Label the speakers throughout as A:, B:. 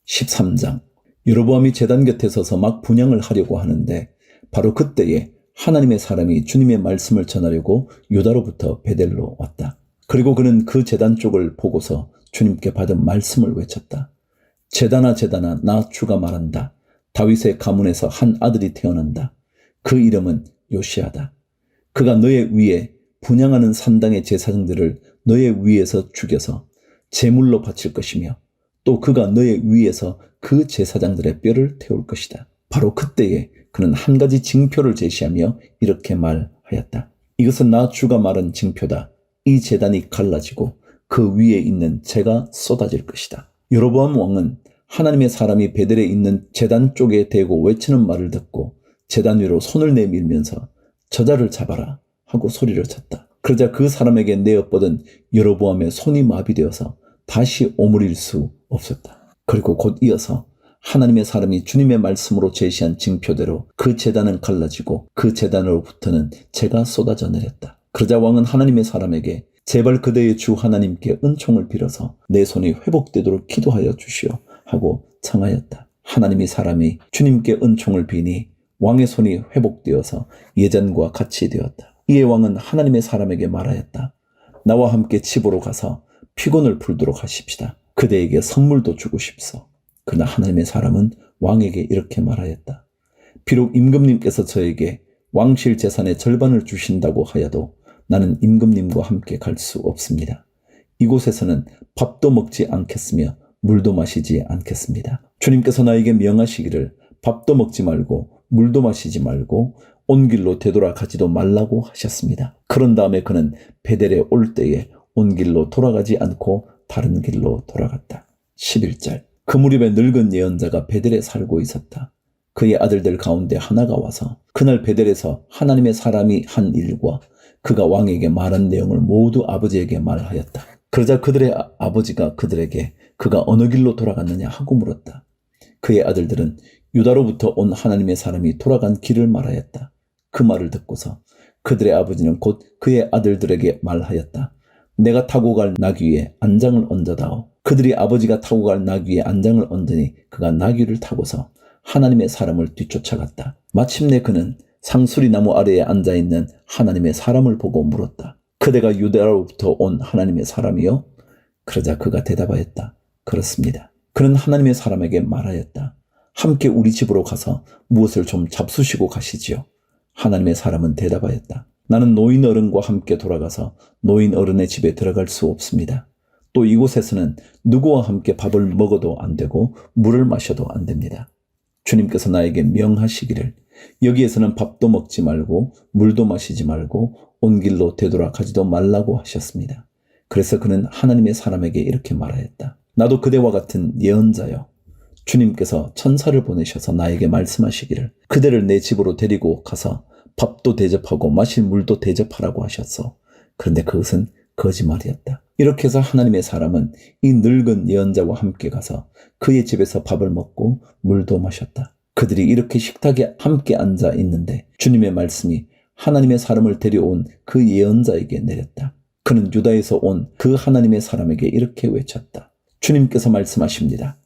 A: 13장. 여로보암이 제단 곁에 서서 막 분향을 하려고 하는데 바로 그때에 하나님의 사람이 주님의 말씀을 전하려고 유다로부터 베델로 왔다. 그리고 그는 그 제단 쪽을 보고서 주님께 받은 말씀을 외쳤다. 제단아 제단아 나 주가 말한다. 다윗의 가문에서 한 아들이 태어난다. 그 이름은 요시아다. 그가 너의 위에 분향하는 산당의 제사장들을 너의 위에서 죽여서 제물로 바칠 것이며 또 그가 너의 위에서 그 제사장들의 뼈를 태울 것이다. 바로 그때에 그는 한 가지 징표를 제시하며 이렇게 말하였다. 이것은 나 주가 말한 징표다. 이 제단이 갈라지고 그 위에 있는 재가 쏟아질 것이다. 여로보암 왕은 하나님의 사람이 베델에 있는 제단 쪽에 대고 외치는 말을 듣고 제단 위로 손을 내밀면서 저자를 잡아라 하고 소리를 쳤다. 그러자 그 사람에게 내어뻗은 여로보암의 손이 마비되어서 다시 오므릴 수 없었다. 그리고 곧 이어서 하나님의 사람이 주님의 말씀으로 제시한 징표대로 그 제단은 갈라지고 그 제단으로부터는 재가 쏟아져 내렸다. 그러자 왕은 하나님의 사람에게 제발 그대의 주 하나님께 은총을 빌어서 내 손이 회복되도록 기도하여 주시오 하고 청하였다. 하나님의 사람이 주님께 은총을 비니 왕의 손이 회복되어서 예전과 같이 되었다. 이에 왕은 하나님의 사람에게 말하였다. 나와 함께 집으로 가서 피곤을 풀도록 하십시다. 그대에게 선물도 주고 싶소. 그러나 하나님의 사람은 왕에게 이렇게 말하였다. 비록 임금님께서 저에게 왕실 재산의 절반을 주신다고 하여도 나는 임금님과 함께 갈 수 없습니다. 이곳에서는 밥도 먹지 않겠으며 물도 마시지 않겠습니다. 주님께서 나에게 명하시기를 밥도 먹지 말고 물도 마시지 말고 온 길로 되돌아가지도 말라고 하셨습니다. 그런 다음에 그는 베델에 올 때에 온 길로 돌아가지 않고 다른 길로 돌아갔다. 11절. 그 무렵에 늙은 예언자가 베델에 살고 있었다. 그의 아들들 가운데 하나가 와서 그날 베델에서 하나님의 사람이 한 일과 그가 왕에게 말한 내용을 모두 아버지에게 말하였다. 그러자 그들의 아버지가 그들에게 그가 어느 길로 돌아갔느냐 하고 물었다. 그의 아들들은 유다로부터 온 하나님의 사람이 돌아간 길을 말하였다. 그 말을 듣고서 그들의 아버지는 곧 그의 아들들에게 말하였다. 내가 타고 갈 나귀에 안장을 얹어다오. 그들이 아버지가 타고 갈 나귀에 안장을 얹으니 그가 나귀를 타고서 하나님의 사람을 뒤쫓아갔다. 마침내 그는 상수리 나무 아래에 앉아있는 하나님의 사람을 보고 물었다. 그대가 유다로부터 온 하나님의 사람이요? 그러자 그가 대답하였다. 그렇습니다. 그는 하나님의 사람에게 말하였다. 함께 우리 집으로 가서 무엇을 좀 잡수시고 가시지요. 하나님의 사람은 대답하였다. 나는 노인 어른과 함께 돌아가서 노인 어른의 집에 들어갈 수 없습니다. 또 이곳에서는 누구와 함께 밥을 먹어도 안 되고 물을 마셔도 안 됩니다. 주님께서 나에게 명하시기를 여기에서는 밥도 먹지 말고 물도 마시지 말고 온 길로 되돌아가지도 말라고 하셨습니다. 그래서 그는 하나님의 사람에게 이렇게 말하였다. 나도 그대와 같은 예언자요. 주님께서 천사를 보내셔서 나에게 말씀하시기를 그대를 내 집으로 데리고 가서 밥도 대접하고 마실 물도 대접하라고 하셨어. 그런데 그것은 거짓말이었다. 이렇게 해서 하나님의 사람은 이 늙은 예언자와 함께 가서 그의 집에서 밥을 먹고 물도 마셨다. 그들이 이렇게 식탁에 함께 앉아 있는데 주님의 말씀이 하나님의 사람을 데려온 그 예언자에게 내렸다. 그는 유다에서 온 그 하나님의 사람에게 이렇게 외쳤다. 주님께서 말씀하십니다.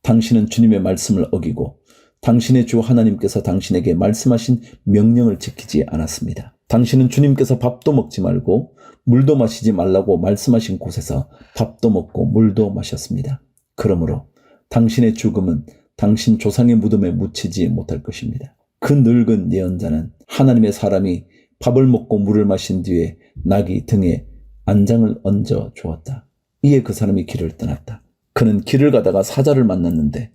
A: 당신은 주님의 말씀을 어기고 당신의 주 하나님께서 당신에게 말씀하신 명령을 지키지 않았습니다. 당신은 주님께서 밥도 먹지 말고 물도 마시지 말라고 말씀하신 곳에서 밥도 먹고 물도 마셨습니다. 그러므로 당신의 죽음은 당신 조상의 무덤에 묻히지 못할 것입니다. 그 늙은 예언자는 하나님의 사람이 밥을 먹고 물을 마신 뒤에 나귀 등에 안장을 얹어 주었다. 이에 그 사람이 길을 떠났다. 그는 길을 가다가 사자를 만났는데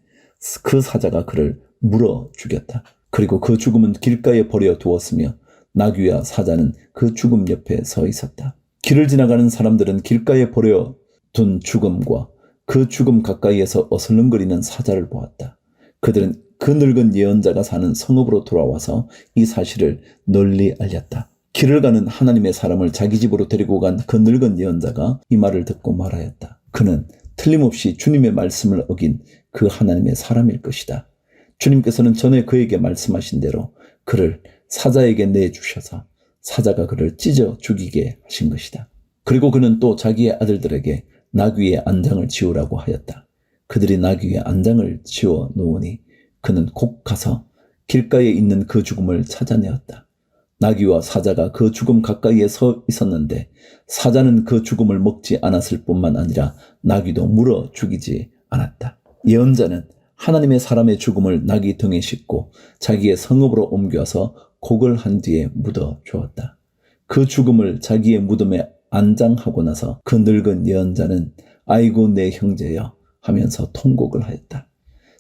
A: 그 사자가 그를 물어 죽였다. 그리고 그 죽음은 길가에 버려 두었으며 나귀와 사자는 그 죽음 옆에 서 있었다. 길을 지나가는 사람들은 길가에 버려 둔 죽음과 그 죽음 가까이에서 어슬렁거리는 사자를 보았다. 그들은 그 늙은 예언자가 사는 성읍으로 돌아와서 이 사실을 널리 알렸다. 길을 가는 하나님의 사람을 자기 집으로 데리고 간 그 늙은 예언자가 이 말을 듣고 말하였다. 그는 틀림없이 주님의 말씀을 어긴 그 하나님의 사람일 것이다. 주님께서는 전에 그에게 말씀하신 대로 그를 사자에게 내주셔서 사자가 그를 찢어 죽이게 하신 것이다. 그리고 그는 또 자기의 아들들에게 나귀의 안장을 지우라고 하였다. 그들이 나귀 위에 안장을 지어 놓으니 그는 곧 가서 길가에 있는 그 죽음을 찾아내었다. 나귀와 사자가 그 죽음 가까이에 서 있었는데 사자는 그 죽음을 먹지 않았을 뿐만 아니라 나귀도 물어 죽이지 않았다. 예언자는 하나님의 사람의 죽음을 나귀 등에 싣고 자기의 성읍으로 옮겨서 곡을 한 뒤에 묻어 주었다. 그 죽음을 자기의 무덤에 안장하고 나서 그 늙은 예언자는 아이고 내 형제여 하면서 통곡을 하였다.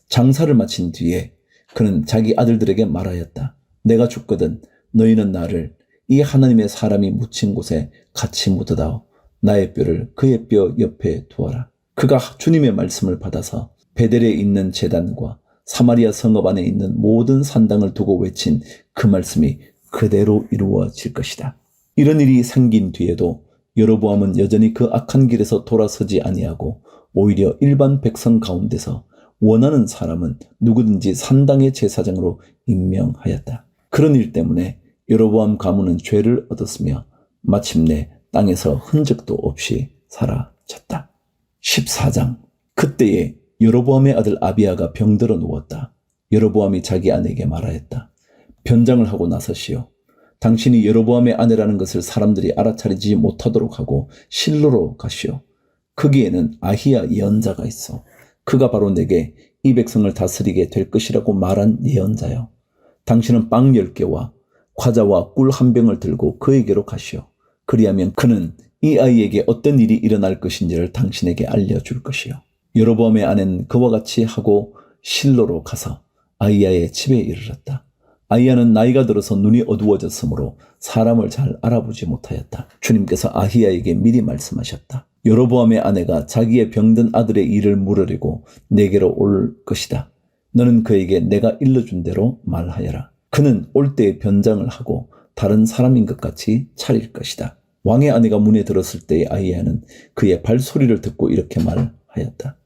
A: 장사를 마친 뒤에 그는 자기 아들들에게 말하였다. 내가 죽거든 너희는 나를 이 하나님의 사람이 묻힌 곳에 같이 묻어다오. 나의 뼈를 그의 뼈 옆에 두어라. 그가 주님의 말씀을 받아서 베델에 있는 제단과 사마리아 성읍 안에 있는 모든 산당을 두고 외친 그 말씀이 그대로 이루어질 것이다. 이런 일이 생긴 뒤에도 여로보암은 여전히 그 악한 길에서 돌아서지 아니하고 오히려 일반 백성 가운데서 원하는 사람은 누구든지 산당의 제사장으로 임명하였다. 그런 일 때문에 여로보암 가문은 죄를 얻었으며 마침내 땅에서 흔적도 없이 사라졌다. 14장. 그때에 여로보암의 아들 아비야가 병들어 누웠다. 여로보암이 자기 아내에게 말하였다. 변장을 하고 나서시오. 당신이 여로보암의 아내라는 것을 사람들이 알아차리지 못하도록 하고 실로로 가시오. 거기에는 아히야 예언자가 있어. 그가 바로 내게 이 백성을 다스리게 될 것이라고 말한 예언자요. 당신은 빵 10개와 과자와 꿀 한 병을 들고 그에게로 가시오. 그리하면 그는 이 아이에게 어떤 일이 일어날 것인지를 당신에게 알려줄 것이요. 여로보암의 아내는 그와 같이 하고 실로로 가서 아히야의 집에 이르렀다. 아히야는 나이가 들어서 눈이 어두워졌으므로 사람을 잘 알아보지 못하였다. 주님께서 아히야에게 미리 말씀하셨다. 여로보암의 아내가 자기의 병든 아들의 일을 물으려고 내게로 올 것이다. 너는 그에게 내가 일러준 대로 말하여라. 그는 올 때에 변장을 하고 다른 사람인 것 같이 차릴 것이다. 왕의 아내가 문에 들었을 때의 아히야는 그의 발소리를 듣고 이렇게 말하였다.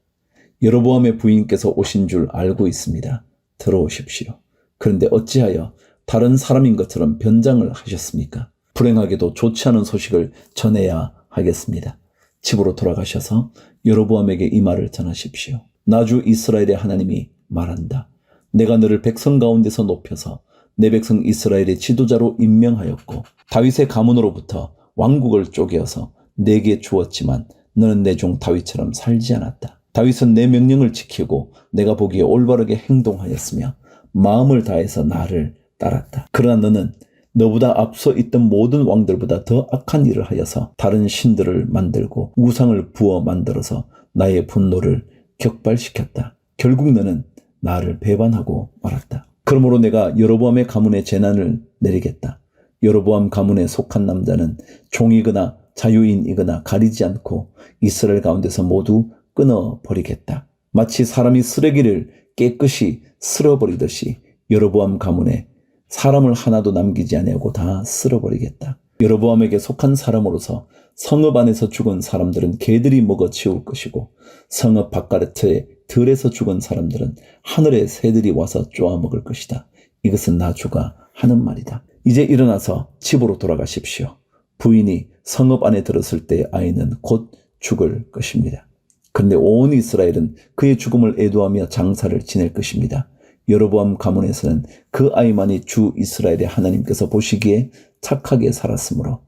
A: 여로보암의 부인께서 오신 줄 알고 있습니다. 들어오십시오. 그런데 어찌하여 다른 사람인 것처럼 변장을 하셨습니까? 불행하게도 좋지 않은 소식을 전해야 하겠습니다. 집으로 돌아가셔서 여로보암에게 이 말을 전하십시오. 나주 이스라엘의 하나님이 말한다. 내가 너를 백성 가운데서 높여서 내 백성 이스라엘의 지도자로 임명하였고 다윗의 가문으로부터 왕국을 쪼개어서 내게 주었지만 너는 내 종 다윗처럼 살지 않았다. 다윗은 내 명령을 지키고 내가 보기에 올바르게 행동하였으며 마음을 다해서 나를 따랐다. 그러나 너는 너보다 앞서 있던 모든 왕들보다 더 악한 일을 하여서 다른 신들을 만들고 우상을 부어 만들어서 나의 분노를 격발시켰다. 결국 너는 나를 배반하고 말았다. 그러므로 내가 여로보암의 가문에 재난을 내리겠다. 여로보암 가문에 속한 남자는 종이거나 자유인이거나 가리지 않고 이스라엘 가운데서 모두 끊어버리겠다. 마치 사람이 쓰레기를 깨끗이 쓸어버리듯이 여로보암 가문에 사람을 하나도 남기지 아니하고 다 쓸어버리겠다. 여로보암에게 속한 사람으로서 성읍 안에서 죽은 사람들은 개들이 먹어 치울 것이고 성읍 바깥에 들에서 죽은 사람들은 하늘의 새들이 와서 쪼아 먹을 것이다. 이것은 나 주가 하는 말이다. 이제 일어나서 집으로 돌아가십시오. 부인이 성읍 안에 들었을 때 아이는 곧 죽을 것입니다. 그런데 온 이스라엘은 그의 죽음을 애도하며 장사를 지낼 것입니다. 여로보암 가문에서는 그 아이만이 주 이스라엘의 하나님께서 보시기에 착하게 살았으므로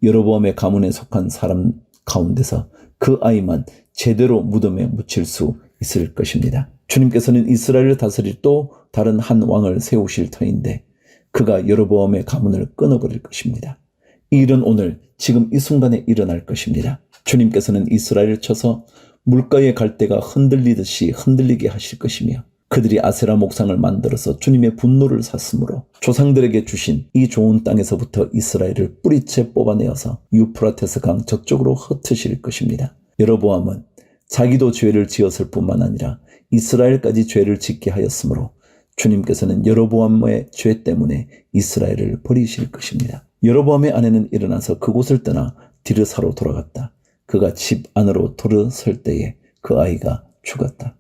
A: 여로보암의 가문에 속한 사람 가운데서 그 아이만 제대로 무덤에 묻힐 수 있을 것입니다. 주님께서는 이스라엘을 다스릴 또 다른 한 왕을 세우실 터인데 그가 여로보암의 가문을 끊어버릴 것입니다. 이 일은 오늘 지금 이 순간에 일어날 것입니다. 주님께서는 이스라엘을 쳐서 물가의 갈대가 흔들리듯이 흔들리게 하실 것이며 그들이 아세라 목상을 만들어서 주님의 분노를 샀으므로 조상들에게 주신 이 좋은 땅에서부터 이스라엘을 뿌리채 뽑아내어서 유프라테스 강 저쪽으로 흩으실 것입니다. 여로보암은 자기도 죄를 지었을 뿐만 아니라 이스라엘까지 죄를 짓게 하였으므로 주님께서는 여로보암의 죄 때문에 이스라엘을 버리실 것입니다. 여로보암의 아내는 일어나서 그곳을 떠나 디르사로 돌아갔다. 그가 집 안으로 들어설 때에 그 아이가 죽었다.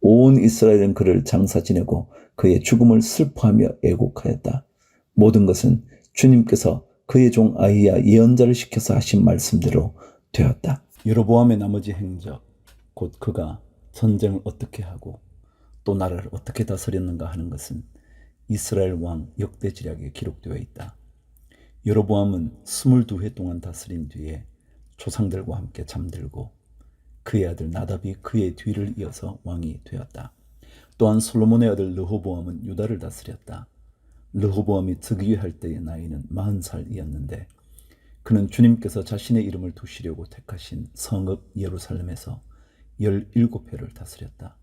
A: 온 이스라엘은 그를 장사 지내고 그의 죽음을 슬퍼하며 애곡하였다. 모든 것은 주님께서 그의 종 아히야 예언자를 시켜서 하신 말씀대로 되었다. 여로보암의 나머지 행적, 곧 그가 전쟁을 어떻게 하고 또 나라를 어떻게 다스렸는가 하는 것은 이스라엘 왕 역대지략에 기록되어 있다. 여로보암은 22해 동안 다스린 뒤에 조상들과 함께 잠들고 그의 아들 나답이 그의 뒤를 이어서 왕이 되었다. 또한 솔로몬의 아들 르호보암은 유다를 다스렸다. 르호보암이 즉위할 때의 나이는 40살이었는데 그는 주님께서 자신의 이름을 두시려고 택하신 성읍 예루살렘에서 17회를 다스렸다.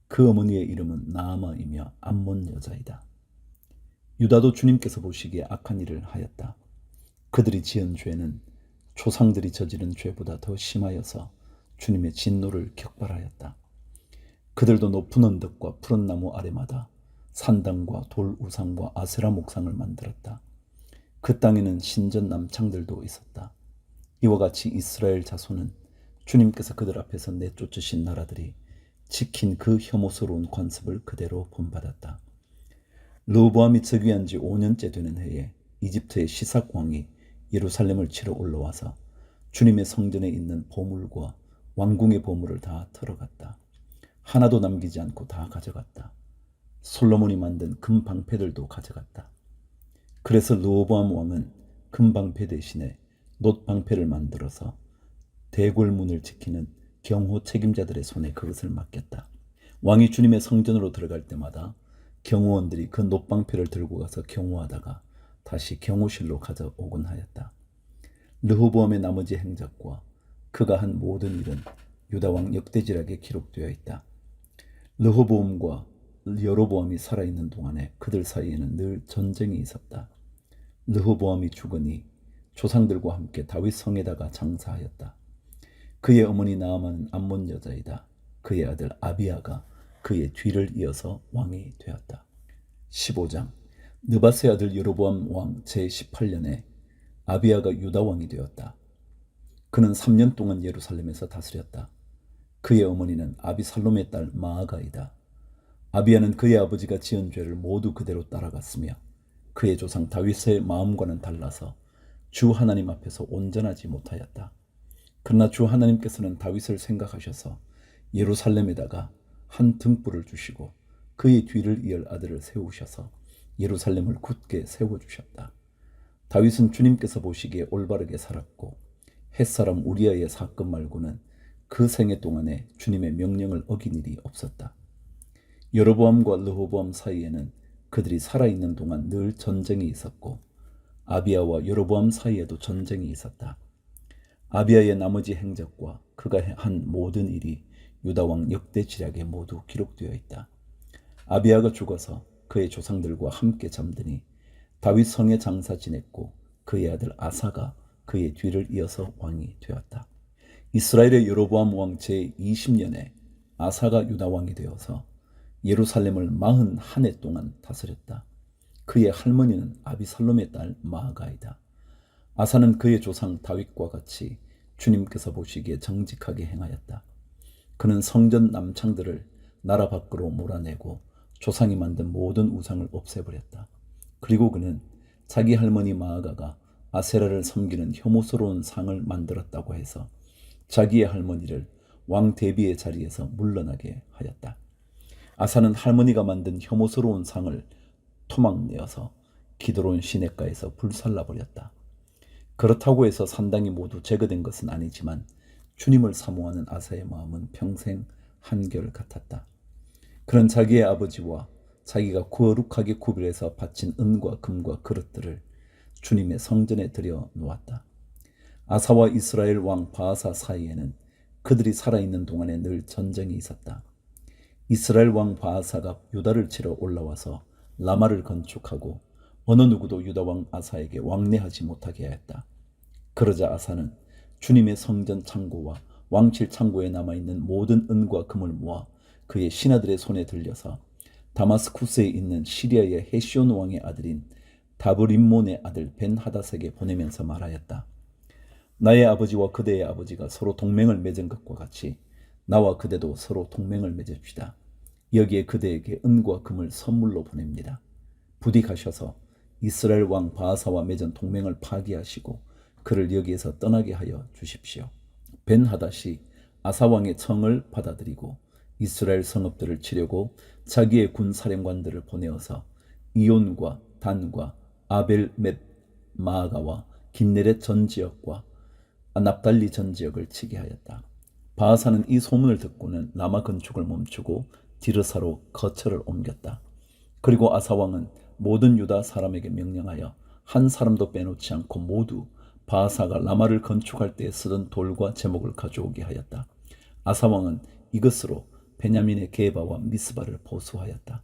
A: 그 어머니의 이름은 나아마이며 암몬 여자이다. 유다도 주님께서 보시기에 악한 일을 하였다. 그들이 지은 죄는 조상들이 저지른 죄보다 더 심하여서 주님의 진노를 격발하였다. 그들도 높은 언덕과 푸른 나무 아래마다 산당과 돌 우상과 아세라 목상을 만들었다. 그 땅에는 신전 남창들도 있었다. 이와 같이 이스라엘 자손은 주님께서 그들 앞에서 내쫓으신 나라들이 지킨 그 혐오스러운 관습을 그대로 본받았다. 르호보암이 즉위한 지 5년째 되는 해에 이집트의 시삭 왕이 예루살렘을 치러 올라와서 주님의 성전에 있는 보물과 왕궁의 보물을 다 털어갔다. 하나도 남기지 않고 다 가져갔다. 솔로몬이 만든 금 방패들도 가져갔다. 그래서 르호보암 왕은 금 방패 대신에 놋 방패를 만들어서 대궐문을 지키는 경호 책임자들의 손에 그것을 맡겼다. 왕이 주님의 성전으로 들어갈 때마다 경호원들이 그 놋 방패를 들고 가서 경호하다가 다시 경호실로 가져오곤 하였다. 르호보암의 나머지 행적과 그가 한 모든 일은 유다왕 역대지략에 기록되어 있다. 르호보암과 여로보암이 살아있는 동안에 그들 사이에는 늘 전쟁이 있었다. 르호보암이 죽으니 조상들과 함께 다윗 성에다가 장사하였다. 그의 어머니 나아만은 암몬 여자이다. 그의 아들 아비야가 그의 뒤를 이어서 왕이 되었다. 15장 느바스의 아들 여로보암 왕 제18년에 아비야가 유다 왕이 되었다. 그는 3년 동안 예루살렘에서 다스렸다. 그의 어머니는 아비살롬의 딸 마아가이다. 아비야는 그의 아버지가 지은 죄를 모두 그대로 따라갔으며 그의 조상 다윗의 마음과는 달라서 주 하나님 앞에서 온전하지 못하였다. 그러나 주 하나님께서는 다윗을 생각하셔서 예루살렘에다가 한 등불을 주시고 그의 뒤를 이을 아들을 세우셔서 예루살렘을 굳게 세워주셨다. 다윗은 주님께서 보시기에 올바르게 살았고 햇사람 우리아의 사건 말고는 그 생애 동안에 주님의 명령을 어긴 일이 없었다. 여로보암과 르호보암 사이에는 그들이 살아있는 동안 늘 전쟁이 있었고 아비야와 여로보암 사이에도 전쟁이 있었다. 아비야의 나머지 행적과 그가 한 모든 일이 유다왕 역대지략에 모두 기록되어 있다. 아비야가 죽어서 그의 조상들과 함께 잠드니 다윗 성에 장사 지냈고 그의 아들 아사가 그의 뒤를 이어서 왕이 되었다. 이스라엘의 여로보암 왕 제20년에 아사가 유다 왕이 되어서 예루살렘을 41해 동안 다스렸다. 그의 할머니는 아비살롬의 딸 마아가이다. 아사는 그의 조상 다윗과 같이 주님께서 보시기에 정직하게 행하였다. 그는 성전 남창들을 나라 밖으로 몰아내고 조상이 만든 모든 우상을 없애버렸다. 그리고 그는 자기 할머니 마아가가 아세라를 섬기는 혐오스러운 상을 만들었다고 해서 자기의 할머니를 왕 대비의 자리에서 물러나게 하였다. 아사는 할머니가 만든 혐오스러운 상을 토막내어서 기드론 시냇가에서 불살라버렸다. 그렇다고 해서 산당이 모두 제거된 것은 아니지만 주님을 사모하는 아사의 마음은 평생 한결 같았다. 그는 자기의 아버지와 자기가 거룩하게 구별해서 바친 은과 금과 그릇들을 주님의 성전에 들여 놓았다. 아사와 이스라엘 왕 바아사 사이에는 그들이 살아있는 동안에 늘 전쟁이 있었다. 이스라엘 왕 바아사가 유다를 치러 올라와서 라마를 건축하고 어느 누구도 유다 왕 아사에게 왕래하지 못하게 하였다. 그러자 아사는 주님의 성전 창고와 왕실 창고에 남아있는 모든 은과 금을 모아 그의 신하들의 손에 들려서 다마스쿠스에 있는 시리아의 헤시온 왕의 아들인 다브림몬의 아들 벤하닷에게 보내면서 말하였다. 나의 아버지와 그대의 아버지가 서로 동맹을 맺은 것과 같이 나와 그대도 서로 동맹을 맺읍시다. 여기에 그대에게 은과 금을 선물로 보냅니다. 부디 가셔서 이스라엘 왕 바아사와 맺은 동맹을 파기하시고 그를 여기에서 떠나게 하여 주십시오. 벤하닷이 아사 왕의 청을 받아들이고 이스라엘 성읍들을 치려고 자기의 군 사령관들을 보내어서 이온과 단과 아벨 마아가와 긴네렛 전 지역과 납달리 전 지역을 치게 하였다. 바하사는 이 소문을 듣고는 라마 건축을 멈추고 디르사로 거처를 옮겼다. 그리고 아사 왕은 모든 유다 사람에게 명령하여 한 사람도 빼놓지 않고 모두 바하사가 라마를 건축할 때 쓰던 돌과 제목을 가져오게 하였다. 아사 왕은 이것으로 베냐민의 게바와 미스바를 보수하였다.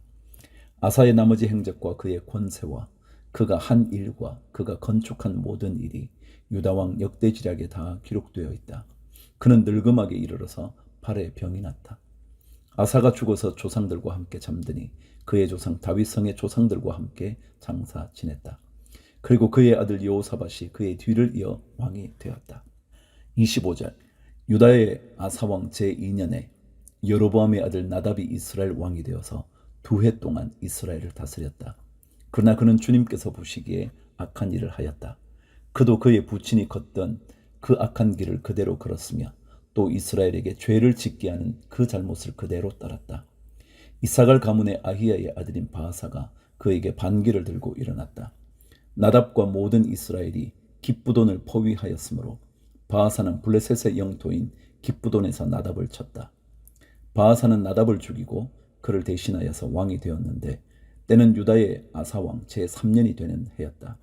A: 아사의 나머지 행적과 그의 권세와 그가 한 일과 그가 건축한 모든 일이 유다왕 역대지략에 다 기록되어 있다. 그는 늙음하게 이르러서 발에 병이 났다. 아사가 죽어서 조상들과 함께 잠드니 그의 조상 다윗성의 조상들과 함께 장사 지냈다. 그리고 그의 아들 여호사밧이 그의 뒤를 이어 왕이 되었다. 25절 유다의 아사왕 제2년에 여로보암의 아들 나답이 이스라엘 왕이 되어서 2해 동안 이스라엘을 다스렸다. 그러나 그는 주님께서 보시기에 악한 일을 하였다. 그도 그의 부친이 걷던 그 악한 길을 그대로 걸었으며 또 이스라엘에게 죄를 짓게 하는 그 잘못을 그대로 따랐다. 이사갈 가문의 아히야의 아들인 바하사가 그에게 반기를 들고 일어났다. 나답과 모든 이스라엘이 깁부돈을 포위하였으므로 바하사는 블레셋의 영토인 깁부돈에서 나답을 쳤다. 바하사는 나답을 죽이고 그를 대신하여서 왕이 되었는데 때는 유다의 아사왕 제3년이 되는 해였다.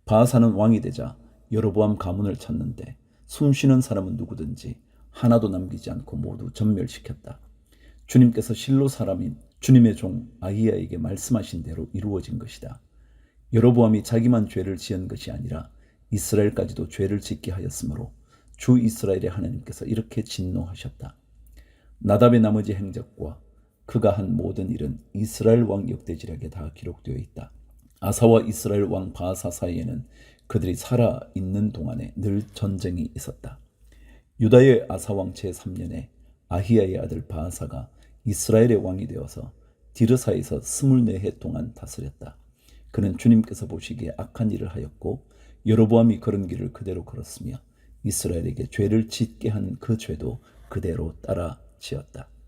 A: 바하사는 왕이 되자 여로보암 가문을 쳤는데 숨쉬는 사람은 누구든지 하나도 남기지 않고 모두 전멸시켰다. 주님께서 실로 사람인 주님의 종 아히야에게 말씀하신 대로 이루어진 것이다. 여로보암이 자기만 죄를 지은 것이 아니라 이스라엘까지도 죄를 짓게 하였으므로 주 이스라엘의 하나님께서 이렇게 진노하셨다. 나답의 나머지 행적과 그가 한 모든 일은 이스라엘 왕 역대지략에 다 기록되어 있다. 아사와 이스라엘 왕 바하사 사이에는 그들이 살아 있는 동안에 늘 전쟁이 있었다. 유다의 아사왕 제3년에 아히야의 아들 바하사가 이스라엘의 왕이 되어서 디르사에서 24해 동안 다스렸다. 그는 주님께서 보시기에 악한 일을 하였고 여로보암이 걸은 길을 그대로 걸었으며 이스라엘에게 죄를 짓게 한 그 죄도 그대로 따라 지었다.